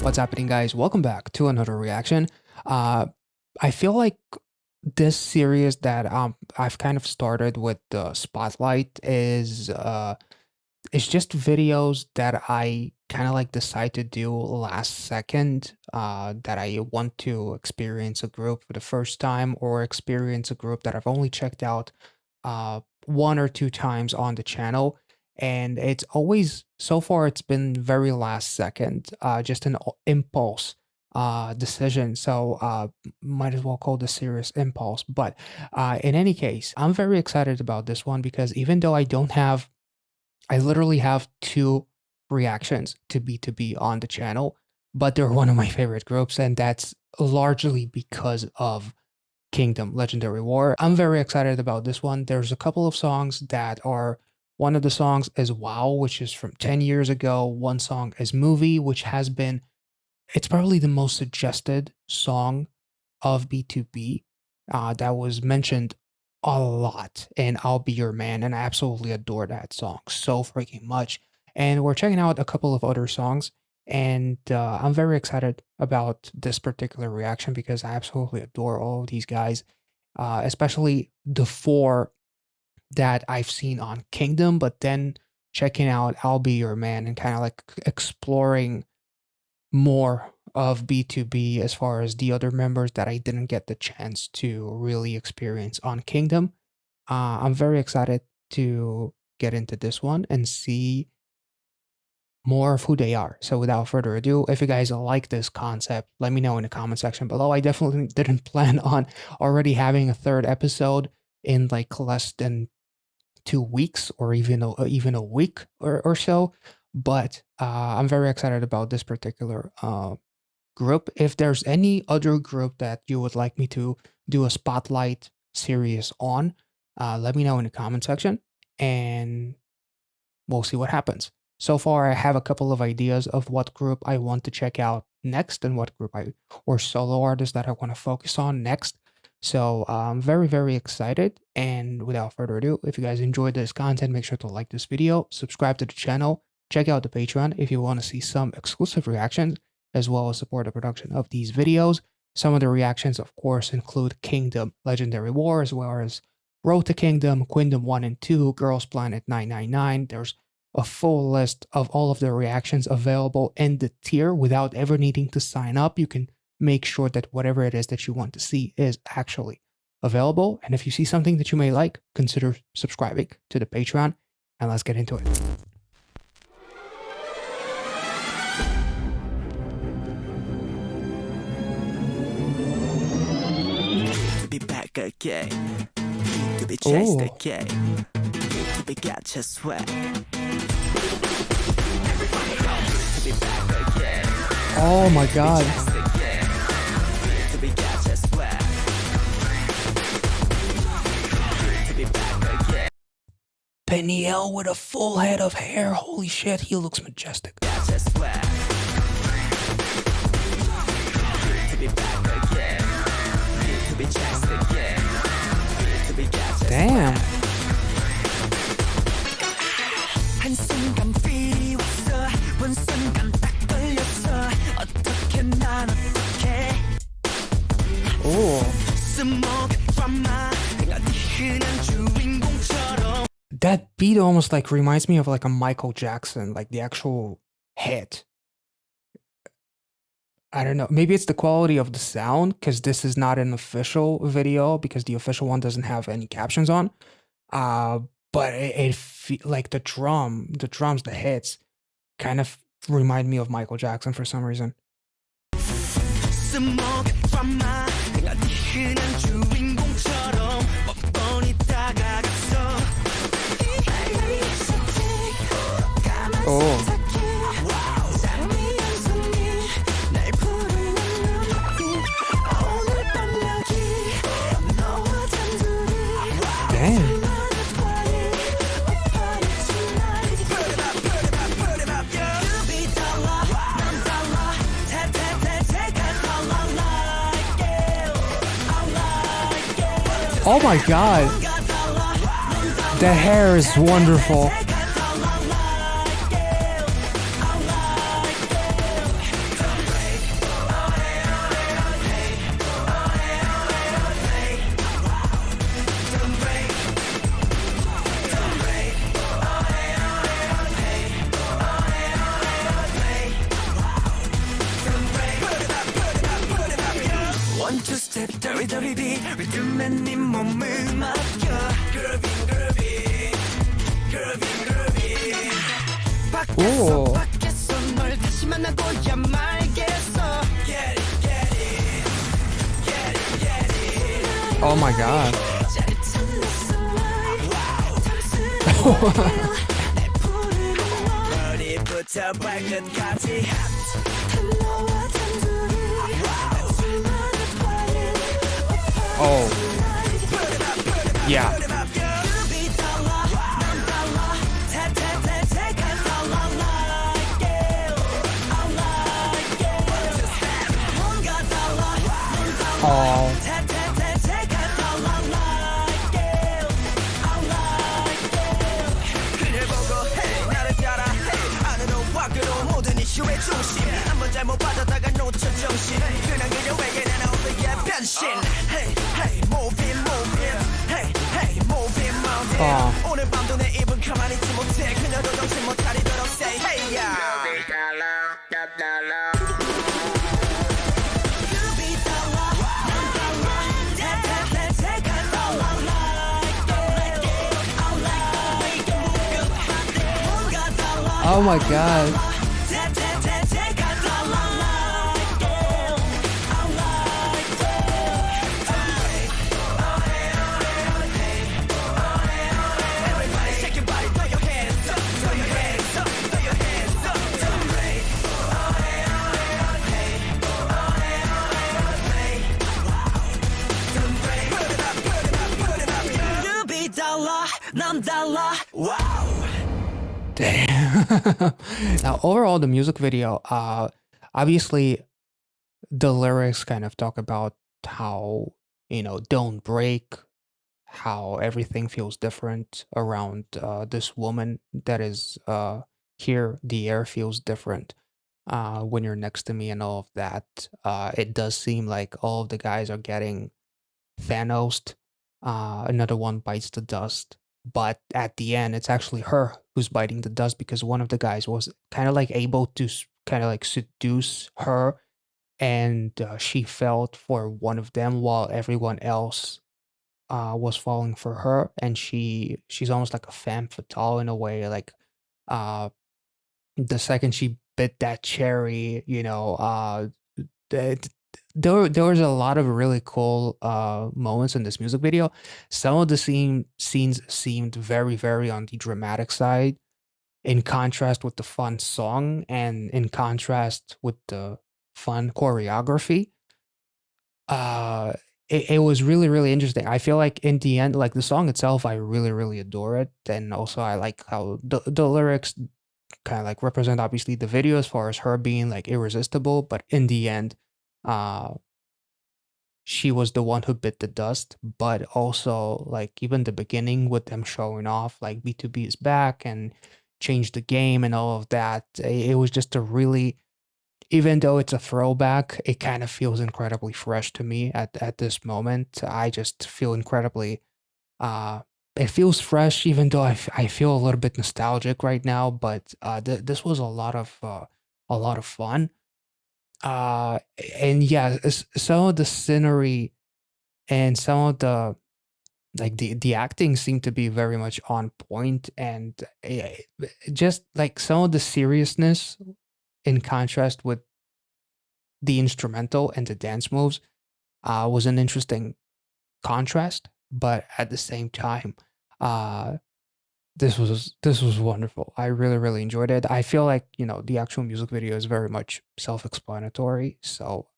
What's happening, guys? Welcome back to another reaction. I feel like this series that I've kind of started with the spotlight is just videos that I kind of like decide to do last second, that I want to experience a group for the first time or experience a group that I've only checked out one or two times on the channel. And it's always, so far, it's been very last second, just an impulse decision. So might as well call this series Impulse. But in any case, I'm very excited about this one because even though I literally have two reactions to BTOB on the channel, but they're one of my favorite groups, and that's largely because of Kingdom Legendary War. I'm very excited about this one. There's a couple of songs that are, one of the songs is Wow, which is from 10 years ago. One song is Movie, which has been, it's probably the most suggested song of BTOB that was mentioned a lot in I'll Be Your Man, and I absolutely adore that song so freaking much. And we're checking out a couple of other songs, and I'm very excited about this particular reaction because I absolutely adore all of these guys, especially the four that I've seen on Kingdom, but then checking out I'll Be Your Man and kind of like exploring more of BTOB as far as the other members that I didn't get the chance to really experience on Kingdom. I'm very excited to get into this one and see more of who they are. So without further ado, if you guys like this concept, let me know in the comment section below. I definitely didn't plan on already having a third episode in like less than 2 weeks or even a week or so, but I'm very excited about this particular group. If there's any other group that you would like me to do a spotlight series on, let me know in the comment section and we'll see what happens. So far, I have a couple of ideas of what group I want to check out next and what group or solo artist that I want to focus on next. So I'm very, very excited. And without further ado, if you guys enjoyed this content, make sure to like this video, subscribe to the channel, check out the Patreon if you want to see some exclusive reactions, as well as support the production of these videos. Some of the reactions, of course, include Kingdom Legendary War, as well as Road to Kingdom, Kingdom 1 and 2, Girls Planet 999. There's a full list of all of the reactions available in the tier without ever needing to sign up. You can make sure that whatever it is that you want to see is actually available. And if you see something that you may like, consider subscribing to the Patreon, and let's get into it. To be back again, to be chased again, to be got your sweat. To be back again. Oh my god. Peniel with a full head of hair. Holy shit, he looks majestic. Damn. Oh. That beat almost like reminds me of like a Michael Jackson, like the actual hit. I don't know. Maybe it's the quality of the sound, because this is not an official video, because the official one doesn't have any captions on. But like the drums, the hits, kind of remind me of Michael Jackson for some reason. Oh. Damn. Oh my god. The hair is wonderful. 몸을 맡겨 Groovy groovy Groovy groovy 밖에서 Ooh. 밖에서 널 다시 만나고야 말겠어 Get it get it Get it get it Oh my god. 머리부터 발끝까지 Oh. Yeah. Oh. 그를 보고 hey 나를 따라 hey 안으로 밖으로 모든 이슈의 중심 한번 잘못 받았다가 놓쳐 정신 그냥 그녀에게 난 어디에 변신 hey hey moving moving hey hey moving mountain 오늘 밤도 내 입은 가만히 있지 못해 그녀도 정신 못 차리도록 say hey yeah Oh my god. Damn. Now, overall, the music video, obviously, the lyrics kind of talk about how, don't break, how everything feels different around this woman that is here. The air feels different when you're next to me and all of that. It does seem like all of the guys are getting Thanos. Another one bites the dust. But at the end, it's actually her who's biting the dust because one of the guys was kind of like able to kind of like seduce her, and she felt for one of them while everyone else was falling for her, and she's almost like a femme fatale in a way. Like uh, the second she bit that cherry, th- there was a lot of really cool moments in this music video. Some of the scenes seemed very, very on the dramatic side, in contrast with the fun song and in contrast with the fun choreography. It was really, really interesting. I feel like in the end, like the song itself, I really, really adore it. And also I like how the lyrics kind of like represent obviously the video as far as her being like irresistible, but in the end, uh she was the one who bit the dust. But also like even the beginning with them showing off like B2B is back and changed the game and all of that. It was just a really, even though it's a throwback, it kind of feels incredibly fresh to me at this moment. I just feel incredibly uh it feels fresh, even though I feel a little bit nostalgic right now. But this was a lot of fun. Uh, and yeah, some of the scenery and some of the like the acting seemed to be very much on point, and just like some of the seriousness in contrast with the instrumental and the dance moves was an interesting contrast. But at the same time, uh, this was wonderful. I really, really enjoyed it. I feel like, the actual music video is very much self-explanatory. So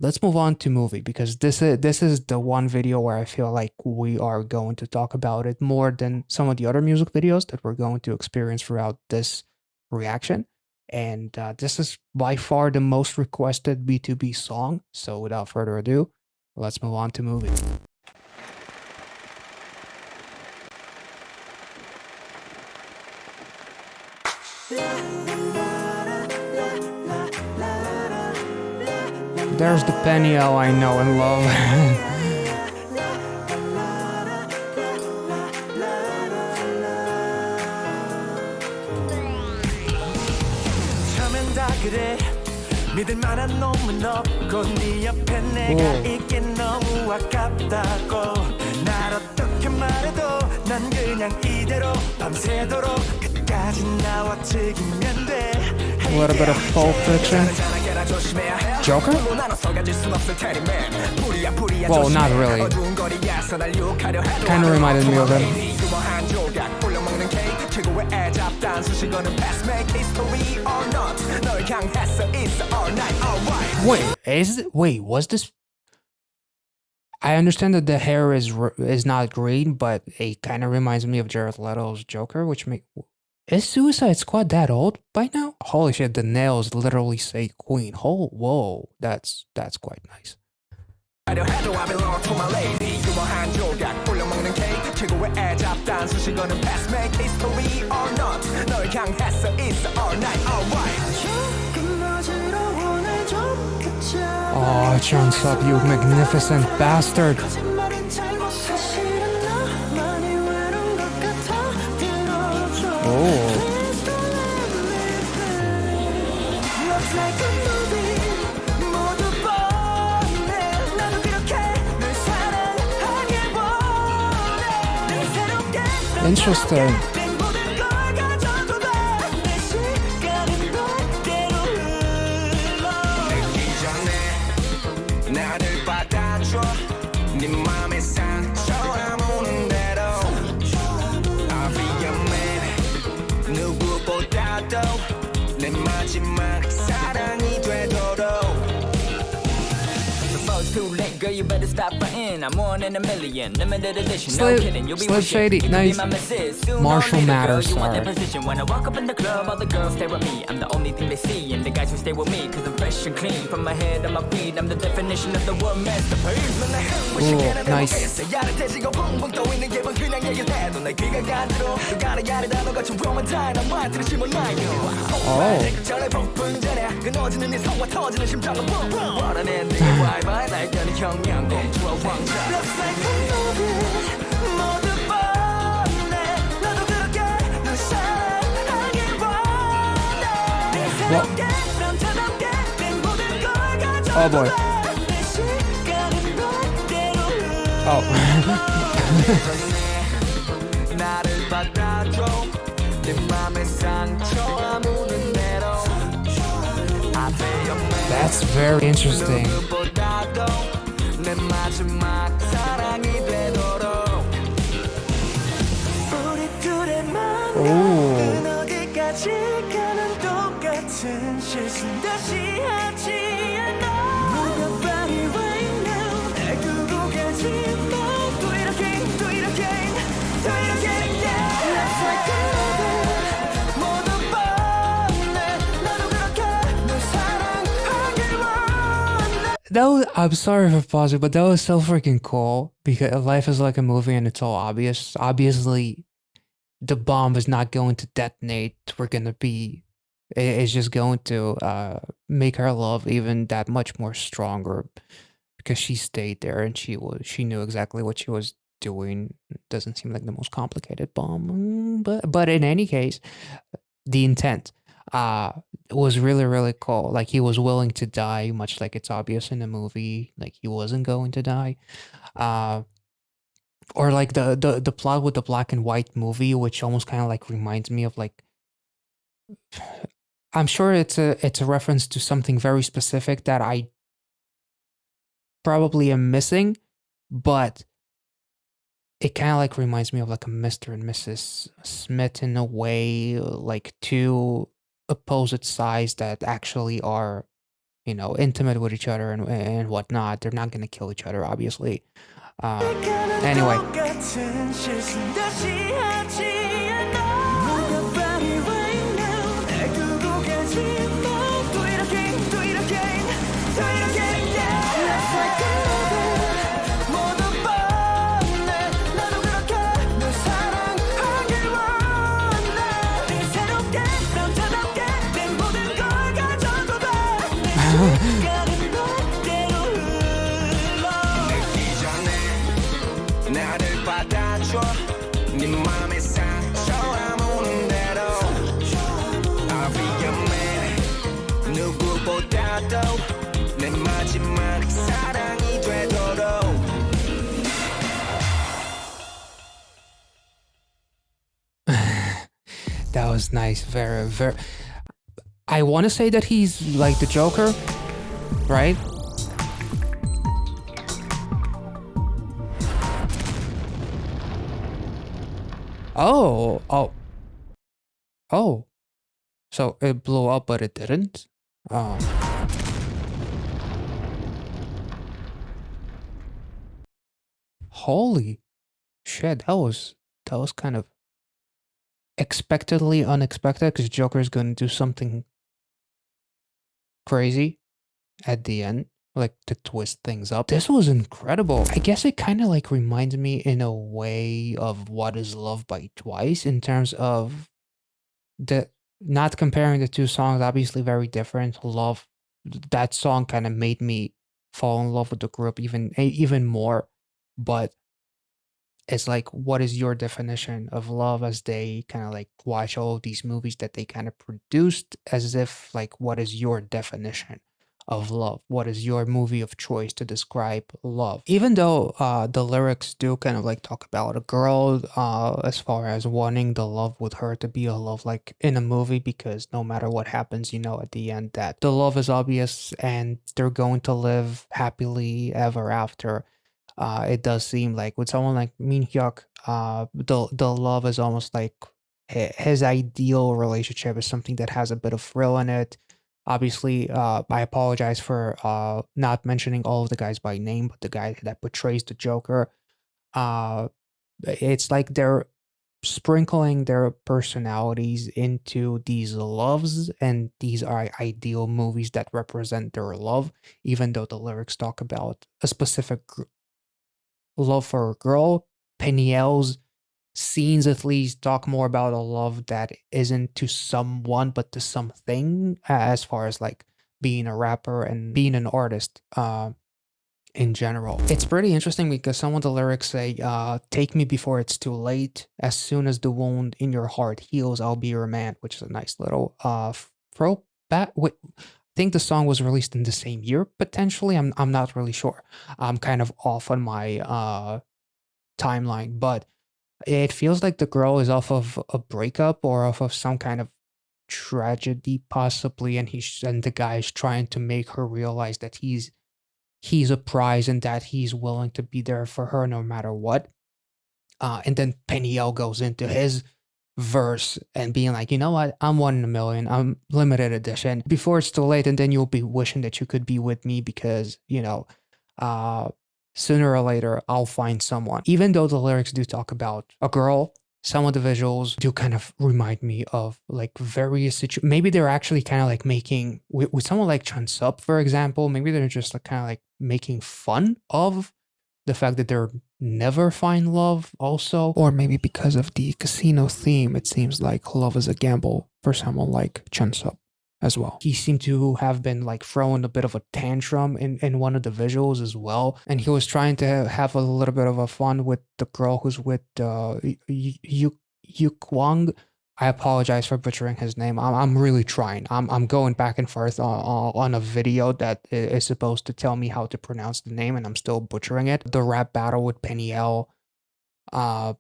let's move on to movie, because this is the one video where I feel like we are going to talk about it more than some of the other music videos that we're going to experience throughout this reaction. And this is by far the most requested B2B song. So without further ado, let's move on to movie. There's the Penio I know and love. 처음엔 다 그래 믿을 만한 놈은 없고 네 옆에 내가 있기 너무 아깝다고 날 어떻게 말해도 난 그냥 이대로 밤새도록 끝까지 나와 즐기면 돼 A little bit of Pulp Fiction. Joker? Well, not really. Kind of reminded me of him. Wait, was this? I understand that the hair is not green, but it kind of reminds me of Jared Leto's Joker, which is Suicide Squad that old by now? Holy shit, the nails literally say Queen. Whoa, that's quite nice. Oh, chunks up, you magnificent bastard. Oh. Interesting. Girl, you better stop frontin'. I'm one in a million. Limited edition, no kidding. You'll be Slim Shady, nice. Marshall Matters. When I walk up in the club, all the girls stare at me. I'm the only thing they see, and the guys who stay with me, cause I'm fresh and clean. From my head to my feet, I'm the definition of the word masterpiece. Ooh, nice. Oh boy. Oh. That's very interesting. I'm sorry for pausing, but that was so freaking cool because life is like a movie and it's all obvious. Obviously, the bomb is not going to detonate. It's just going to make her love even that much more stronger because she stayed there and she knew exactly what she was doing. Doesn't seem like the most complicated bomb, but in any case, the intent was really, really cool. Like he was willing to die, much like it's obvious in the movie. Like he wasn't going to die. Or like the plot with the black and white movie, which almost kind of like reminds me of like, I'm sure it's a reference to something very specific that I probably am missing, but it kind of like reminds me of like a Mr. and Mrs. Smith in a way, like two opposite sides that actually are, intimate with each other and whatnot. They're not gonna kill each other, obviously. Anyway. That was nice. Very, very. I want to say that he's like the Joker, right? Oh, oh, oh. So it blew up, but it didn't. Oh, holy shit! That was kind of expectedly unexpected because Joker's gonna do something crazy at the end, like to twist things up. This was incredible. I guess it kind of like reminds me in a way of What Is Love by Twice in terms of the not comparing the two songs, obviously very different. Love, that song kind of made me fall in love with the group even more, but it's like, what is your definition of love, as they kind of like watch all of these movies that they kind of produced, as if like, what is your definition of love? What is your movie of choice to describe love? Even though the lyrics do kind of like talk about a girl, as far as wanting the love with her to be a love like in a movie, because no matter what happens, you know, at the end that the love is obvious and they're going to live happily ever after. It does seem like with someone like Min Hyuk, the love is almost like his ideal relationship is something that has a bit of thrill in it. Obviously, I apologize for not mentioning all of the guys by name, but the guy that portrays the Joker, uh, it's like they're sprinkling their personalities into these loves, and these are ideal movies that represent their love, even though the lyrics talk about a specific love for a girl. Peniel's scenes at least talk more about a love that isn't to someone but to something, as far as like being a rapper and being an artist in general. It's pretty interesting because some of the lyrics say, take me before it's too late. As soon as the wound in your heart heals, I'll be your man, which is a nice little throwback. I think the song was released in the same year, potentially. I'm not really sure. I'm kind of off on my timeline, but it feels like the girl is off of a breakup or off of some kind of tragedy, possibly, and the guy is trying to make her realize that he's a prize and that he's willing to be there for her no matter what. And then Peniel goes into his verse and being like, you know what, I'm 1 in a million, I'm limited edition. Before it's too late, and then you'll be wishing that you could be with me because, you know, uh, sooner or later I'll find someone. Even though the lyrics do talk about a girl, some of the visuals do kind of remind me of like various situations. Maybe they're actually kind of like making with someone like Chun Sup, for example. Maybe they're just like kind of like making fun of the fact that they're never find love also, or maybe because of the casino theme, it seems like love is a gamble for someone like Chunsup as well. He seemed to have been like throwing a bit of a tantrum in one of the visuals as well, and he was trying to have a little bit of a fun with the girl who's with Yu Kwang. I apologize for butchering his name. I'm really trying. I'm going back and forth on a video that is supposed to tell me how to pronounce the name, and I'm still butchering it. The rap battle with Peniel. Uh,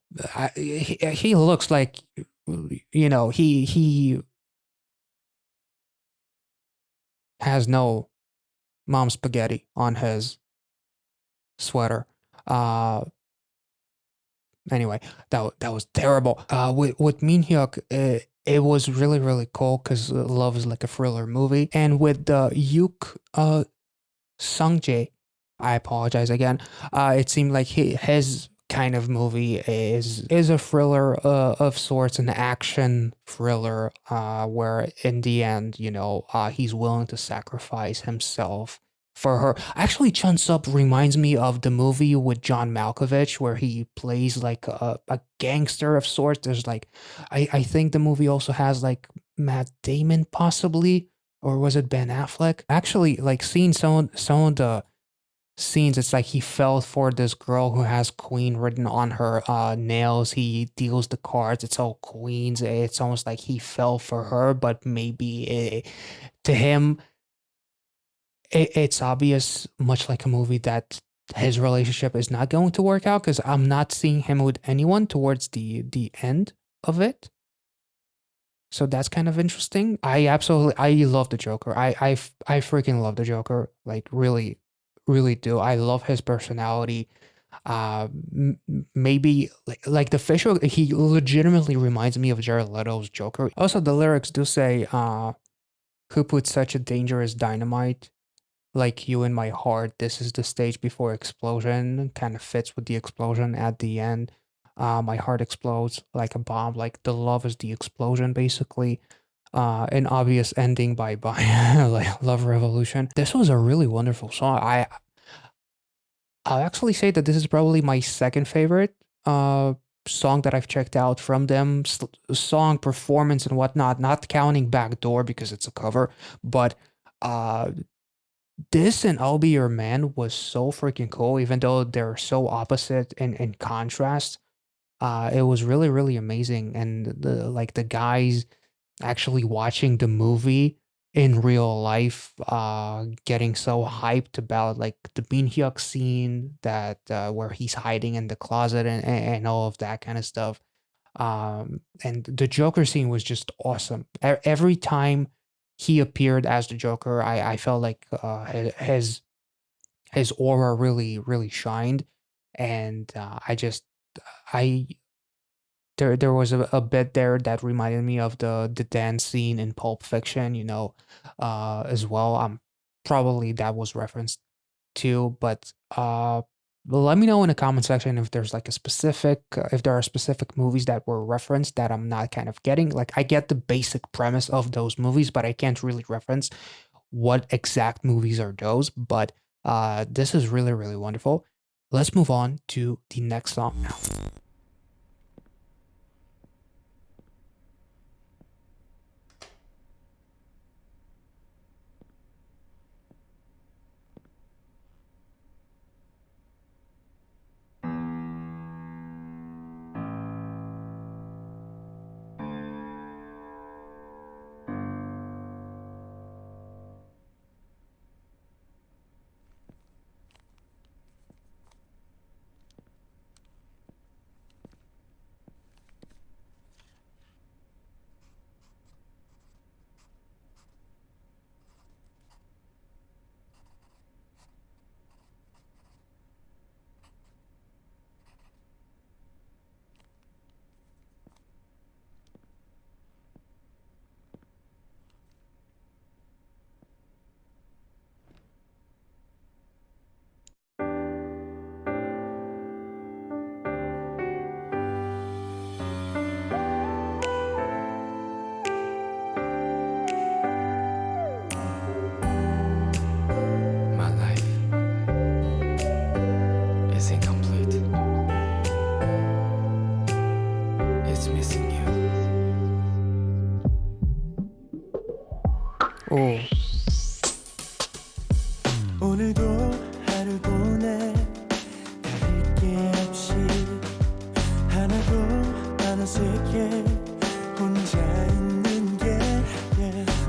he looks like, you know, he has no mom spaghetti on his sweater. Uh, Anyway, that was terrible. With Min Hyuk, it was really cool because Love is like a thriller movie, and with the Yuk Sungjae, I apologize again. It seemed like his kind of movie is a thriller of sorts, an action thriller, where in the end, you know, he's willing to sacrifice himself for her. Actually, Chun Sup reminds me of the movie with John Malkovich where he plays like a gangster of sorts. There's like, I think the movie also has like Matt Damon possibly, or was it Ben Affleck? Actually, like seeing some of the scenes, it's like he fell for this girl who has Queen written on her nails. He deals the cards. It's all queens. It's almost like he fell for her, but maybe to him, it's obvious, much like a movie, that his relationship is not going to work out because I'm not seeing him with anyone towards the end of it. So that's kind of interesting. I love the Joker. I freaking love the Joker. Like really, really do. I love his personality. Maybe like the facial, he legitimately reminds me of Jared Leto's Joker. Also, the lyrics do say, "Who put such a dangerous dynamite like you in my heart? This is the stage before explosion." Kind of fits with the explosion at the end. My heart explodes like a bomb. Like the love is the explosion, basically. An obvious ending by like Love Revolution. This was a really wonderful song. I'll actually say that this is probably my second favorite song that I've checked out from them. Song performance and whatnot, not counting Backdoor because it's a cover, but uh this and I'll Be Your Man was so freaking cool, even though they're so opposite in contrast. It was really, really amazing. And the guys actually watching the movie in real life, getting so hyped about like the Bean scene that where he's hiding in the closet and all of that kind of stuff. And the Joker scene was just awesome. Every time he appeared as the Joker, I felt like his aura really really shined, and I there was a bit there that reminded me of the dance scene in Pulp Fiction, as well. Probably that was referenced too, but well, let me know in the comment section if there's like a specific if there are specific movies that were referenced that I'm not kind of getting. Like I get the basic premise of those movies, but I can't really reference what exact movies are those. But this is really really wonderful. Let's move on to the next song now. My life is incomplete. It's missing you. Oh. 오늘도 하루 보내 다를 게 없이 하나도 안 어색해 혼자 있는 게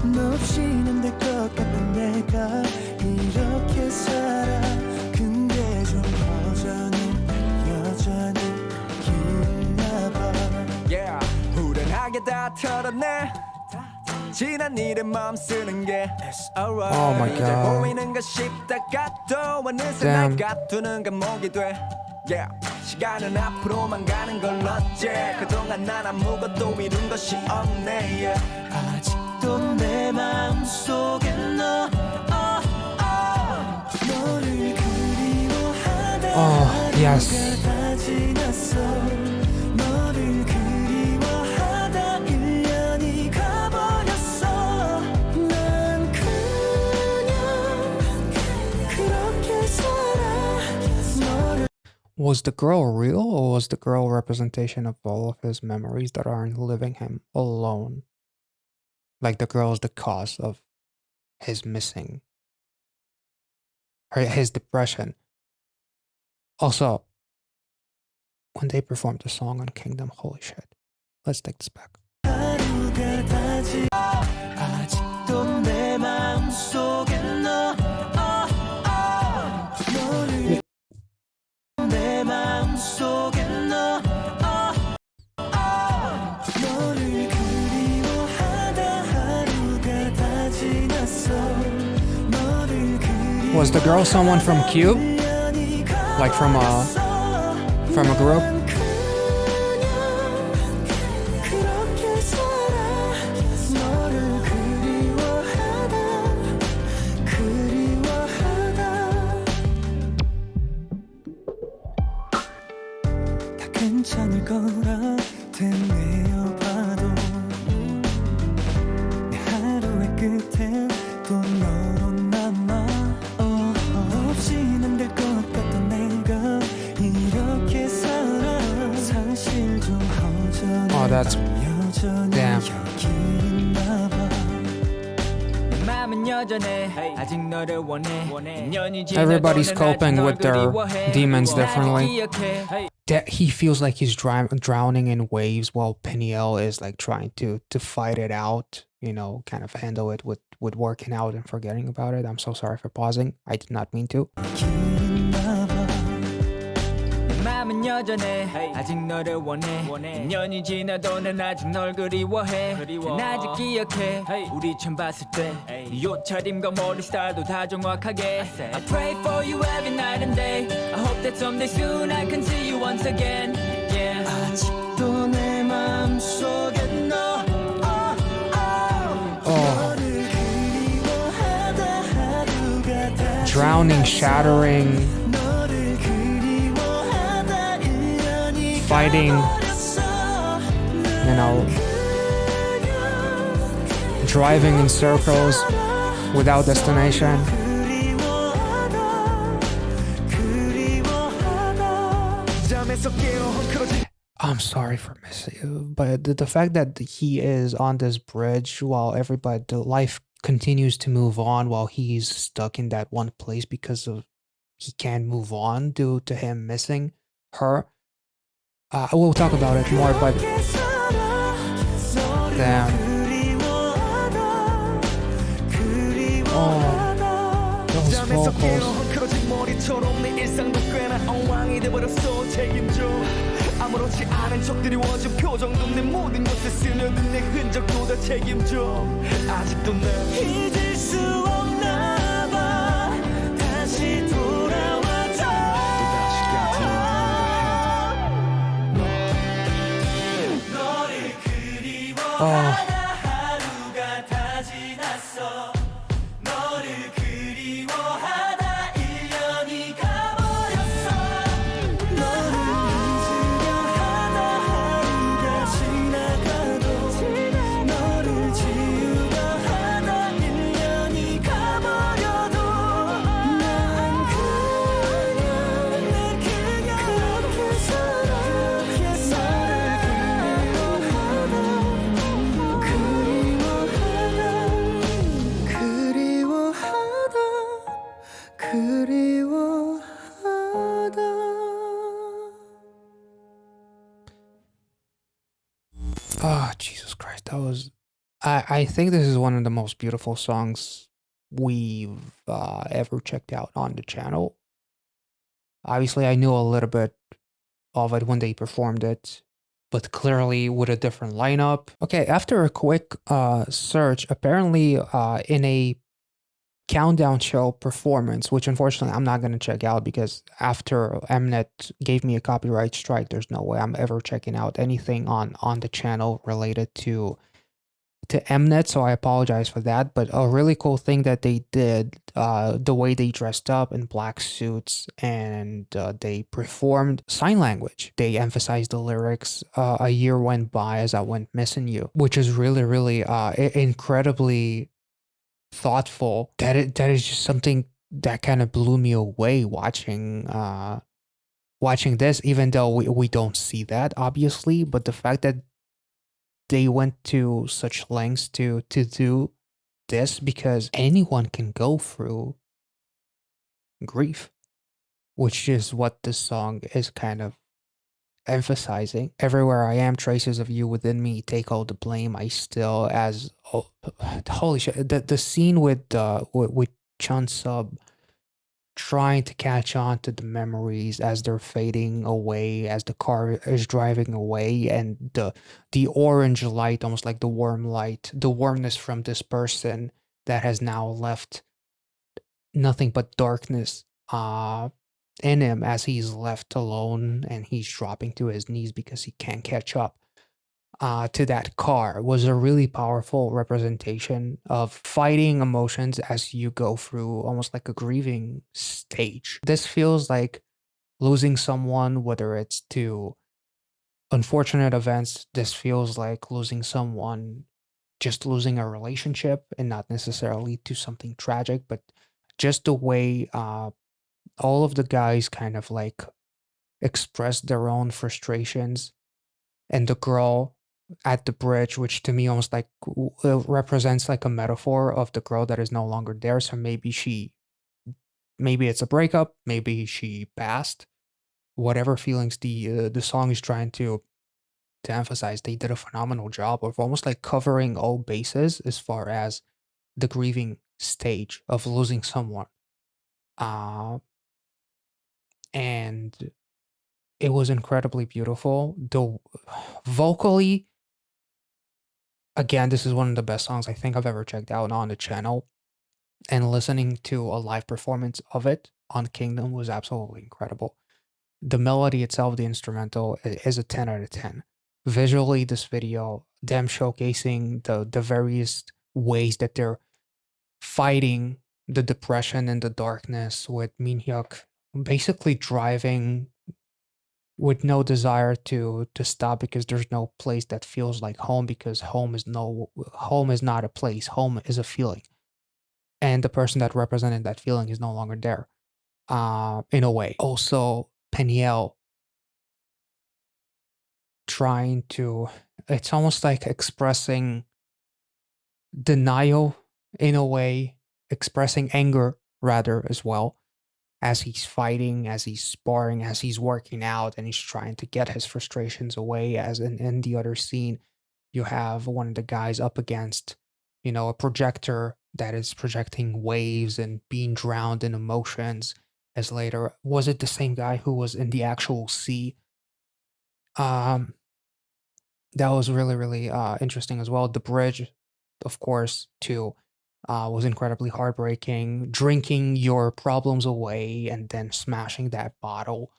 너 없이는 안 될 것 같은 내가 이렇게 살아 근데 좀 여전히 기나 봐 yeah 후련하게 다 털어내 지난 일에 마음 쓰는 게 It's alright Oh my 이제 God. 보이는가 싶다가 또 어느새 Damn. 날 가두는 감옥이 돼 yeah. 시간은 앞으로만 가는 걸 어째 그동안 난 아무것도 이룬 것이 없네 yeah. 아직도 내 마음속에 너 너를 그리워하다 Oh, yes. 하루가 다 지났어 너를 그리워하다 1년이 가버렸어 난 그냥 그렇게 살아 너를 Was the girl real, or was the girl a representation of all of his memories that aren't living him alone? Like the girl is the cause of his missing, or his depression. Also, when they performed the song on Kingdom, holy shit. Let's take this back. 하루가 다 아직도 내 마음속에 너를 내 마음속에 너를 그리워하다 Was the girl someone from Cube? Like from a group? 괜찮을 거라 되뇌어봐도 내 하루의 끝엔 또 너로 남아 없이는 안 될 것 같던 내가 이렇게 살아 사실 좀 허전해 Oh, that's damn. Everybody's coping with their demons differently. He feels like he's drowning in waves while Peniel is like trying to fight it out, you know, kind of handle it with working out and forgetting about it. I'm so sorry for pausing. I did not mean to. 마음은 여전해 아직 너를 원해 년이 지나도 난 아직 널 그리워해 난 아직 기억해 우리 처음 봤을 때 옷차림과 머리 스타일도 다 정확하게 I pray for you every night and day I hope that someday soon I can see you once again yeah. 아직도 내 마음속에 너 Drowning, shattering, fighting, you know, driving in circles without destination. I'm sorry for missing you, but the fact that he is on this bridge while everybody, the life continues to move on while he's stuck in that one place because of he can't move on due to him missing her. We'll talk about it more, but damn. Oh, those vocals. 아무렇지 않은 척 드리워진 표정도 내 모든 곳에 스며든 내 흔적도 다 책임져 아직도 날 잊을 수 없나 봐 다시 돌아와줘 너를 그리워하다 하루가 다 지났어 너를 그리워하다 1년이 가버렸어 Oh, Jesus Christ. That was... I think this is one of the most beautiful songs we've ever checked out on the channel. Obviously, I knew a little bit of it when they performed it, but clearly with a different lineup. Okay, after a quick search, apparently in a countdown show performance, which unfortunately I'm not going to check out because after Mnet gave me a copyright strike, there's no way I'm ever checking out anything on the channel related to Mnet, so I apologize for that. But a really cool thing that they did, the way they dressed up in black suits and they performed sign language. They emphasized the lyrics, a year went by as I went missing you, which is really, really incredibly thoughtful. That is just something that kind of blew me away watching this, even though we don't see that obviously, but the fact that they went to such lengths to do this, because anyone can go through grief, which is what this song is kind of emphasizing. Everywhere I am, traces of you within me, take all the blame. I still, as holy shit, the scene with Chun Sub trying to catch on to the memories as they're fading away, as the car is driving away, and the orange light, almost like the warm light, the warmness from this person that has now left nothing but darkness in him as he's left alone and he's dropping to his knees because he can't catch up to that car was a really powerful representation of fighting emotions as you go through almost like a grieving stage. This feels like losing someone, whether it's to unfortunate events. This feels like losing someone, just losing a relationship, and not necessarily to something tragic, but just the way all of the guys kind of like express their own frustrations, and the girl at the bridge, which to me almost like represents like a metaphor of the girl that is no longer there. So maybe it's a breakup, maybe she passed. Whatever feelings the song is trying to emphasize, they did a phenomenal job of almost like covering all bases as far as the grieving stage of losing someone. Uh, and it was incredibly beautiful. Though vocally, again, this is one of the best songs I think I've ever checked out on the channel. And listening to a live performance of it on Kingdom was absolutely incredible. The melody itself, the instrumental, is a 10 out of 10. Visually, this video, them showcasing the various ways that they're fighting the depression and the darkness, with Minhyuk basically driving with no desire to stop because there's no place that feels like home, because home is not a place, home is a feeling. And the person that represented that feeling is no longer there, in a way. Also, Peniel trying to, it's almost like expressing denial in a way, expressing anger rather as well, as he's fighting, as he's sparring, as he's working out, and he's trying to get his frustrations away. As in the other scene, you have one of the guys up against, a projector that is projecting waves and being drowned in emotions. As later, was it the same guy who was in the actual sea? Um, that was really, really interesting as well. The bridge, of course, too, was incredibly heartbreaking. Drinking your problems away and then smashing that bottle,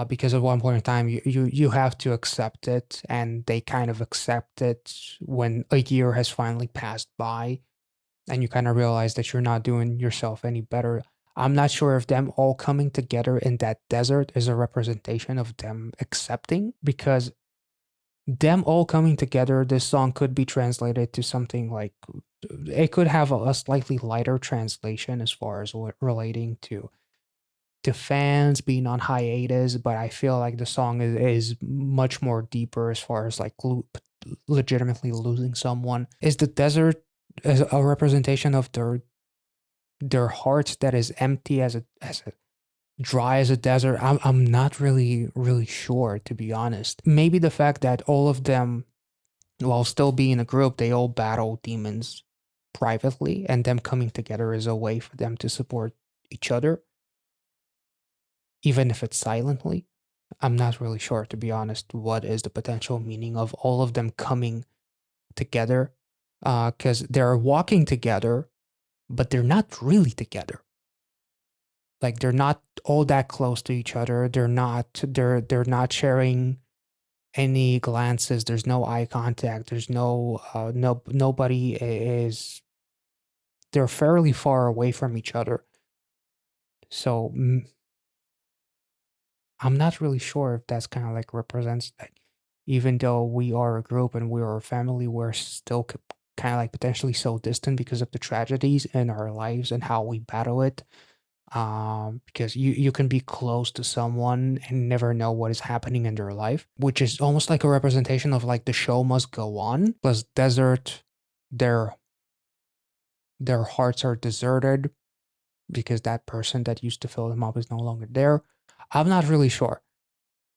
because at one point in time you have to accept it, and they kind of accept it when a year has finally passed by, and you kind of realize that you're not doing yourself any better. I'm not sure if them all coming together in that desert is a representation of them accepting, because them all coming together, this song could be translated to something like, it could have a slightly lighter translation as far as what relating to fans being on hiatus, but I feel like the song is much more deeper as far as like legitimately losing someone. Is the desert as a representation of their hearts that is empty, as a dry as a desert? I'm not really sure, to be honest. Maybe the fact that all of them, while still being a group, they all battle demons privately, and them coming together is a way for them to support each other, even if it's silently. I'm not really sure, to be honest, what is the potential meaning of all of them coming together, because they're walking together, but they're not really together. Like, they're not all that close to each other. They're not sharing any glances. There's no eye contact. There's nobody is. They're fairly far away from each other. So I'm not really sure if that's kind of like represents that, even though we are a group and we are a family, we're still kind of like potentially so distant because of the tragedies in our lives and how we battle it. Because you can be close to someone and never know what is happening in their life, which is almost like a representation of like the show must go on. Plus desert, their their hearts are deserted because that person that used to fill them up is no longer there. I'm not really sure,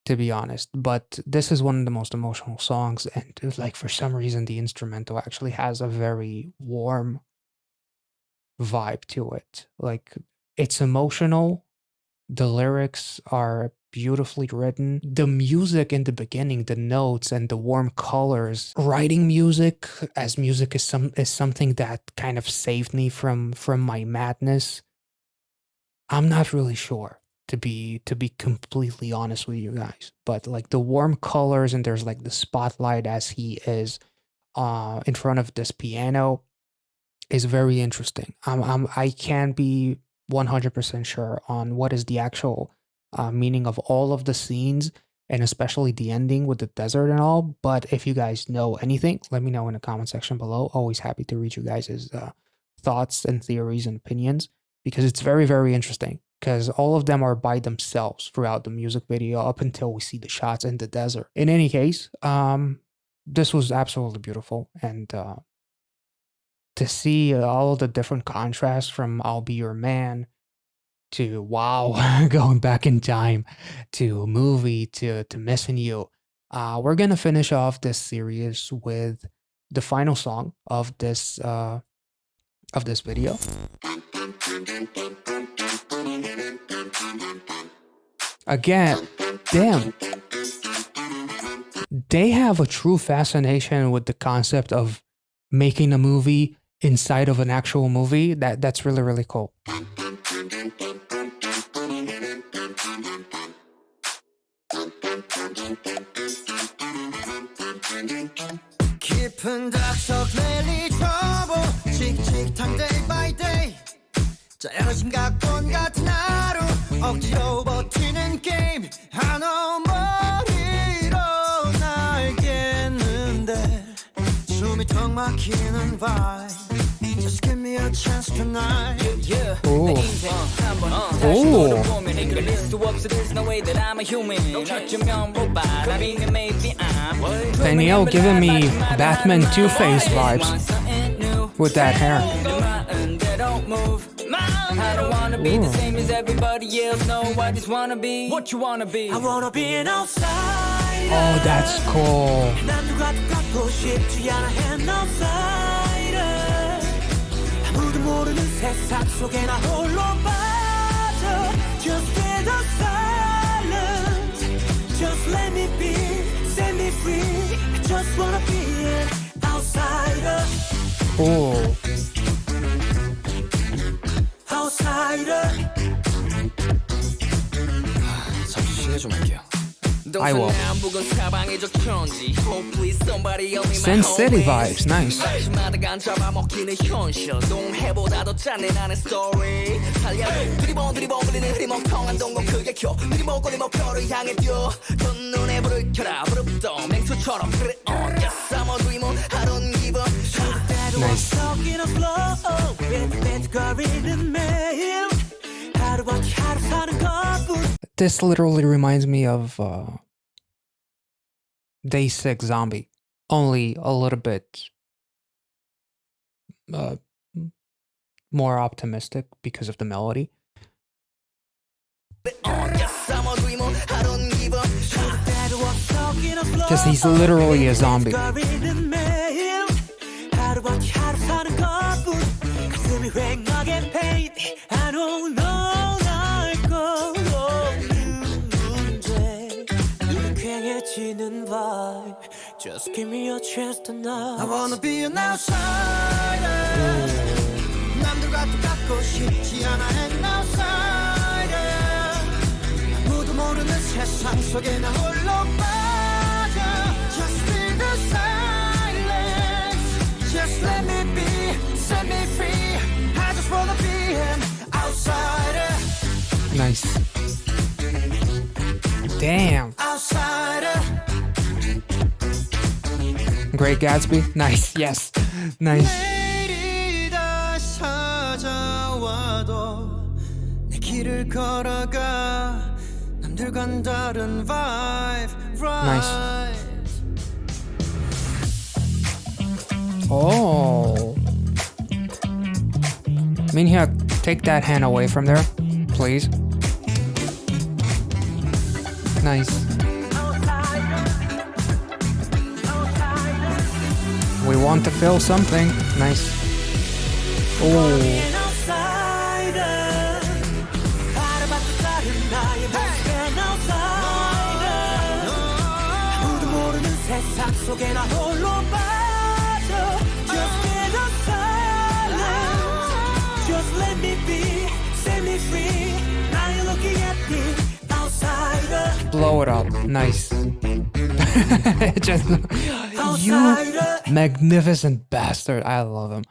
to be honest, but this is one of the most emotional songs, and like for some reason the instrumental actually has a very warm vibe to it. Like, it's emotional, the lyrics are beautifully written. The music in the beginning, the notes and the warm colors. Writing music as music is something that kind of saved me from my madness I'm not really sure, to be completely honest with you guys. But like the warm colors, and there's like the spotlight as he is in front of this piano, is very interesting. I can't be 100% sure on what is the actual meaning of all of the scenes, and especially the ending with the desert and all. But if you guys know anything, let me know in the comment section below. Always happy to read you guys' thoughts and theories and opinions, because it's very, very interesting. Because all of them are by themselves throughout the music video up until we see the shots in the desert. In any case, this was absolutely beautiful, and to see all the different contrasts from "I'll Be Your Man" to "Wow," going back in time, to "Movie," to "Missing You." We're gonna finish off this series with the final song of this video. Again, damn, they have a true fascination with the concept of making a movie inside of an actual movie. That's really, really cool. 깊은 닭석 랠리 터보 칙칙탕 day by day 짜여진 각본 같은 하루 억지로 버티는 게임 한어 머리로 날겠는데 숨이 턱 막히는 vibe Just give me a chance tonight yeah, yeah. Ooh. Ooh. Daniel giving me Batman Two-Face vibes with that hair. I don't wanna be the same as everybody else. No, I just wanna be what you wanna be. I wanna be an outsider. Oh, that's cool. 남들과 똑같고 싶지 않아 an outsider. 아무도 모르는 세상 속에 나 홀로 빠져. Just be the silence. Just let me be, set me free. I just wanna be an outsider. Oh. 잠시 실례 좀 할게요. I will. Sin City vibes, nice. Nice. This literally reminds me of Day 6 Zombie, only a little bit more optimistic because of the melody. Because he's literally a zombie. Just give me a chance tonight. I wanna be an outsider. 남들과 똑같고 싶지 않아 an outsider. 아무도 모르는 세상 속에 나 홀로 빠져. Just be the silence. Just let me be, set me free. I just wanna be an outsider. Nice. Damn. Outsider. Great Gatsby? Nice, yes. Nice. Nice. Oh. Minhyuk, take that hand away from there, please. Nice. We want to feel something. Nice. Oh. Just let me be, set me free. Blow it up. Nice. Just, you magnificent bastard. I love him.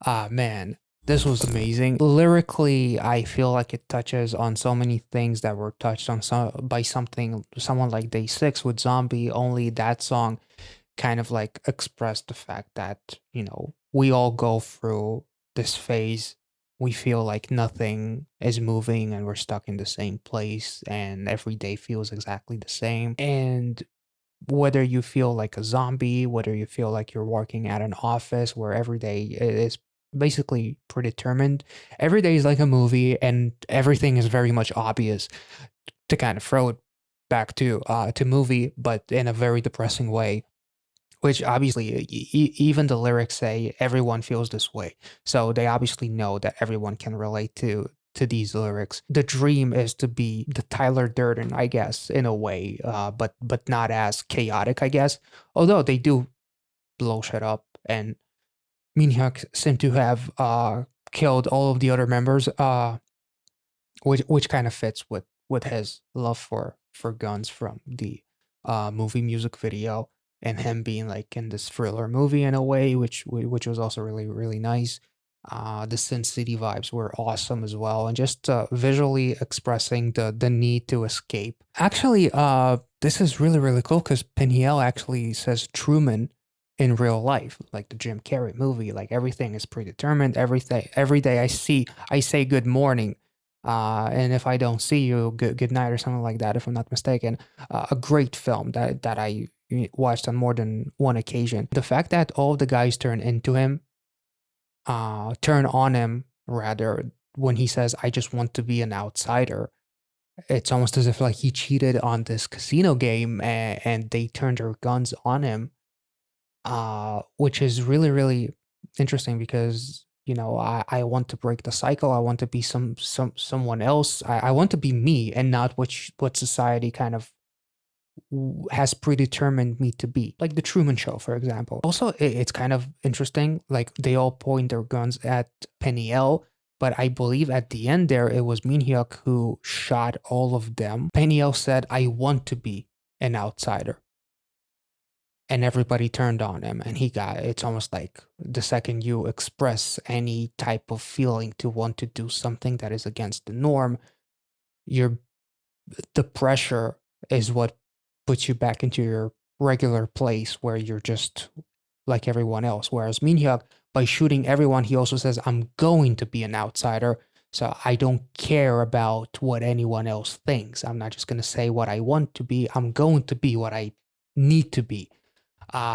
Ah, man, this was amazing. Lyrically, I feel like it touches on so many things that were touched on by someone like Day Six with Zombie. Only that song kind of like expressed the fact that, we all go through this phase. We feel like nothing is moving and we're stuck in the same place and every day feels exactly the same. And whether you feel like a zombie, whether you feel like you're working at an office where every day is basically predetermined, every day is like a movie and everything is very much obvious, to kind of throw it back to movie, but in a very depressing way. Which obviously, even the lyrics say everyone feels this way, so they obviously know that everyone can relate to these lyrics. The dream is to be the Tyler Durden, I guess, in a way, but not as chaotic, I guess. Although they do blow shit up, and Minhyuk seem to have killed all of the other members, which kind of fits with his love for guns from the movie music video, and him being like in this thriller movie in a way, which was also really really nice. The Sin City vibes were awesome as well, and just visually expressing the need to escape. Actually, this is really really cool because Peniel actually says Truman in real life, like the Jim Carrey movie. Like everything is predetermined. Every day I say good morning, and if I don't see you, good night or something like that, if I'm not mistaken. A great film that I watched on more than one occasion. The fact that all of the guys turn on him rather, when he says, "I just want to be an outsider." It's almost as if like he cheated on this casino game and they turned their guns on him, which is really really interesting because I want to break the cycle. I want to be someone else. I want to be me and not what society kind of has predetermined me to be, like the Truman Show, for example. Also, it's kind of interesting. Like they all point their guns at Peniel, but I believe at the end there it was Minhyuk who shot all of them. Peniel said, "I want to be an outsider," and everybody turned on him, and it's almost like the second you express any type of feeling to want to do something that is against the norm, you're the pressure is what puts you back into your regular place where you're just like everyone else. Whereas Minhyuk, by shooting everyone, he also says, "I'm going to be an outsider. So I don't care about what anyone else thinks. I'm not just going to say what I want to be. I'm going to be what I need to be,"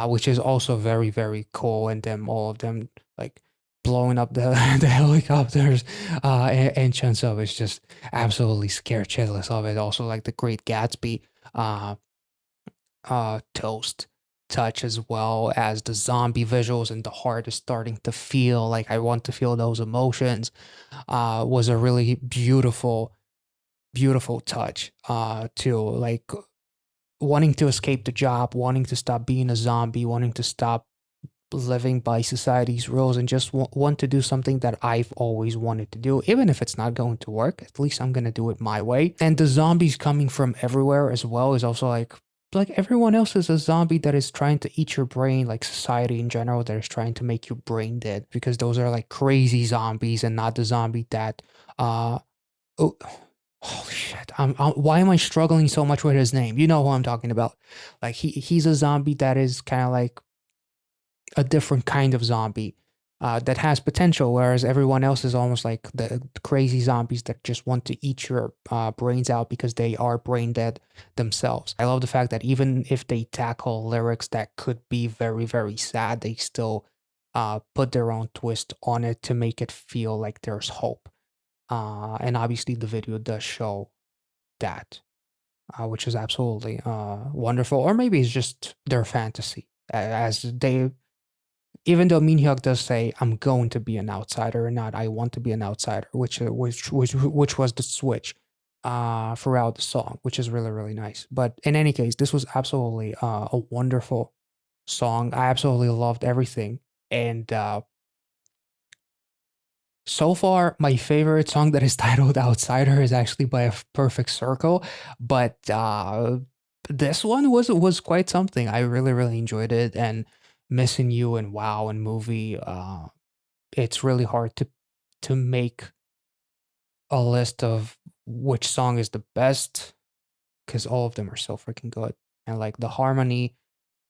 which is also very, very cool. And them, all of them, like blowing up the the helicopters, and Chun-Sub is just absolutely scared shitless of it. Also, like the Great Gatsby, uh, toast touch, as well as the zombie visuals, and the heart is starting to feel like I want to feel those emotions, was a really beautiful, beautiful touch, to like wanting to escape the job, wanting to stop being a zombie, wanting to stop living by society's rules, and just want to do something that I've always wanted to do. Even if it's not going to work, at least I'm going to do it my way. And the zombies coming from everywhere as well is also like everyone else is a zombie that is trying to eat your brain, like society in general that is trying to make you brain dead, because those are like crazy zombies and not the zombie that oh, holy shit. Why am I struggling so much with his name? You know who I'm talking about. Like he's a zombie that is kind of like a different kind of zombie, that has potential, whereas everyone else is almost like the crazy zombies that just want to eat your brains out because they are brain dead themselves. I love the fact that even if they tackle lyrics that could be very, very sad, they still put their own twist on it to make it feel like there's hope. And obviously, the video does show that, which is absolutely wonderful. Or maybe it's just their fantasy, as they, even though Minhyuk does say, "I'm going to be an outsider," and not "I want to be an outsider," which was the switch throughout the song, which is really really nice. But in any case, this was absolutely a wonderful song. I absolutely loved everything, and So far, my favorite song that is titled Outsider is actually by a Perfect Circle, but this one was quite something. I really, really enjoyed it, and Missing You and Wow and Movie, it's really hard to make a list of which song is the best because all of them are so freaking good. And like the harmony,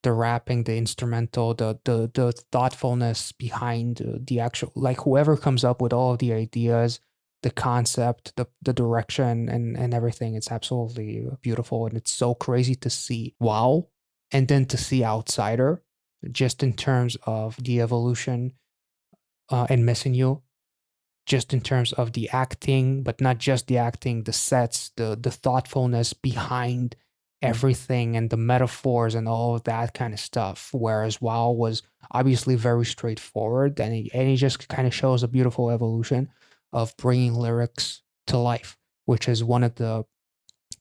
the rapping, the instrumental, the thoughtfulness behind the actual, like whoever comes up with all of the ideas, the concept, the direction, and everything. It's absolutely beautiful, and it's so crazy to see. Wow, and then to see Outsider, just in terms of the evolution and Missing You, just in terms of the acting, but not just the acting, the sets, the thoughtfulness behind everything and the metaphors and all of that kind of stuff. Whereas WoW was obviously very straightforward, and he just kind of shows a beautiful evolution of bringing lyrics to life, which is one of the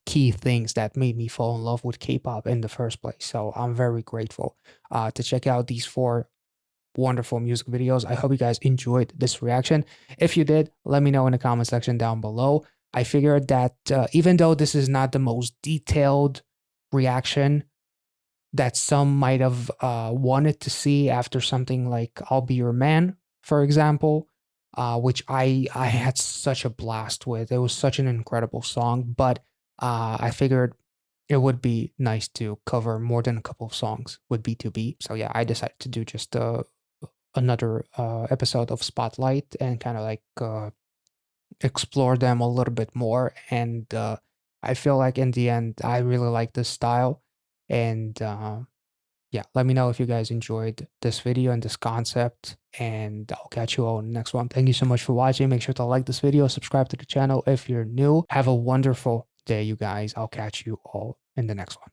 key things that made me fall in love with K-pop in the first place. So I'm very grateful to check out these four wonderful music videos. I hope you guys enjoyed this reaction. If you did, let me know in the comment section down below. I figured that even though this is not the most detailed reaction that some might have wanted to see after something like I'll Be Your Man, for example, which I had such a blast with. It was such an incredible song, but I figured it would be nice to cover more than a couple of songs with BTOB. So yeah, I decided to do just another episode of Spotlight and kind of like explore them a little bit more. And I feel like in the end, I really like this style. And yeah, let me know if you guys enjoyed this video and this concept. And I'll catch you all in the next one. Thank you so much for watching. Make sure to like this video, subscribe to the channel if you're new. Have a wonderful day, you guys. I'll catch you all in the next one.